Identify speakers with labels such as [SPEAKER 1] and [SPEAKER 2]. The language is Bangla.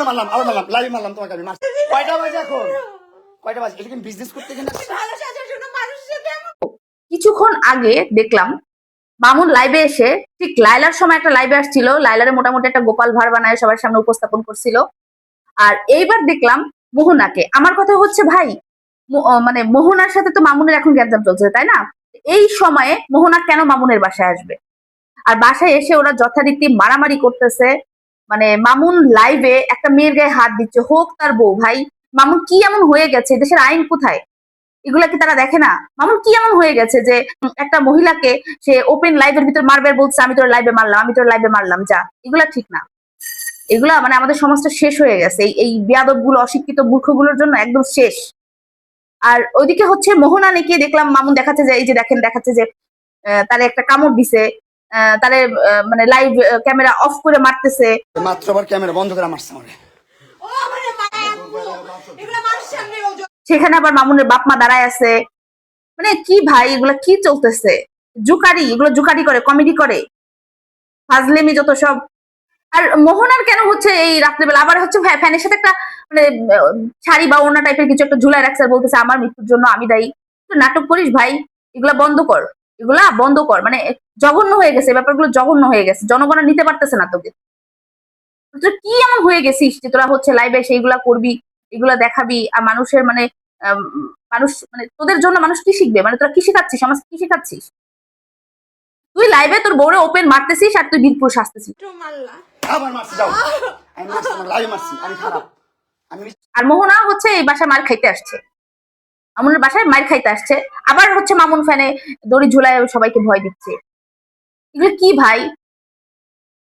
[SPEAKER 1] আবার মারলাম লাইভ মারলাম তোমাকে আমি কয়টা বাজে এখন কয়টা বাজে এটা কি বিজনেস করতে কিনা
[SPEAKER 2] কিছুক্ষণ আগে দেখলাম মামুন লাইভে এসে ঠিক লাইলার সময় একটা লাইভে আসছিল, লাইলারে মোটামুটি একটা গোপাল ভাঁড় বানায় সবার সামনে উপস্থাপন করছিল। আর এইবার দেখলাম মোহনাকে। আমার কথা হচ্ছে ভাই, মানে মোহনার সাথে তো মামুনের এখন গ্যাঞ্জাম চলছে তাই না? এই সময়ে মোহনা কেন মামুনের বাসায় আসবে? আর বাসায় এসে ওরা যথারীতি মারামারি করতেছে। মানে মামুন লাইভে একটা মেয়ের গায়ে হাত দিচ্ছে, হোক তার বউ। ভাই মামুন কি এমন হয়ে গেছে? দেশের আইন কোথায়? এগুলা কি তারা দেখে না? মামুন কি এমন হয়ে গেছে যে একটা মহিলাকে সে ওপেন লাইভের ভিতর মারবে, বলছে আমি তোর লাইভে মারলাম, আমি তোর লাইভে মারলাম। যা, এগুলা ঠিক না। এগুলা মানে আমাদের সমাজটা শেষ হয়ে গেছে এই বেয়াদব গুলো, অশিক্ষিত মূর্খগুলোর জন্য একদম শেষ। আর ওইদিকে হচ্ছে মোহনা নাকি দেখলাম মামুন দেখাচ্ছে যে এই যে দেখেন, দেখাচ্ছে যে তারে একটা কামড় দিছে, তারে মানে লাইভ ক্যামেরা অফ করে মারতেছে।
[SPEAKER 1] মাত্র আবার ক্যামেরা বন্ধ করে মারছে আমারে।
[SPEAKER 2] সেখানে আবার মামুনের বাপ মা দাঁড়ায় আছে। মানে কি ভাই, এগুলা কি চলতেছে? জুকারি, এগুলো জুকারি করে, কমেডি করে, ফাজলেমি যত সব। আর মোহনার কেন হচ্ছে এই রাত্রেবেলা আবার হচ্ছে ফ্যানের সাথে একটা মানে শাড়ি বা অন্য টাইপের কিছু একটা ঝুলায় রাখছে, বলতেছে আমার মৃত্যুর জন্য আমি দায়ী। নাটক করিস ভাই, এগুলা বন্ধ কর, এগুলা বন্ধ কর। মানে জঘন্য হয়ে গেছে ব্যাপারগুলো, জঘন্য হয়ে গেছে। জনগণ নিতে পারতেছে না তোকে। তোরা কি এমন হয়ে গেছিস যে তোরা হচ্ছে লাইভে সেইগুলা করবি, এগুলা দেখাবি, আর মানুষের মানে মানুষ মানে তোদের জন্য মানুষ কি শিখবে? মানে তোরা কি শেখাচ্ছিস, সমাজ কি শেখাচ্ছিস? তুই লাইভে তোর বউরে ওপেন মারতেছিস আর তুই বীরপুর সাজতেছিস।
[SPEAKER 1] আবার মারছি, যাও। আমি মারছি, লাইভ মারছি, আমি খারাপ।
[SPEAKER 2] আর মোহনা হচ্ছে এই বাসায় মার খাইতে আসছে, মামুনের বাসায় মার খাইতে আসছে। আবার হচ্ছে মামুন ফ্যানে দড়ি ঝুলায় সবাইকে ভয় দিচ্ছে। এগুলো কি ভাই?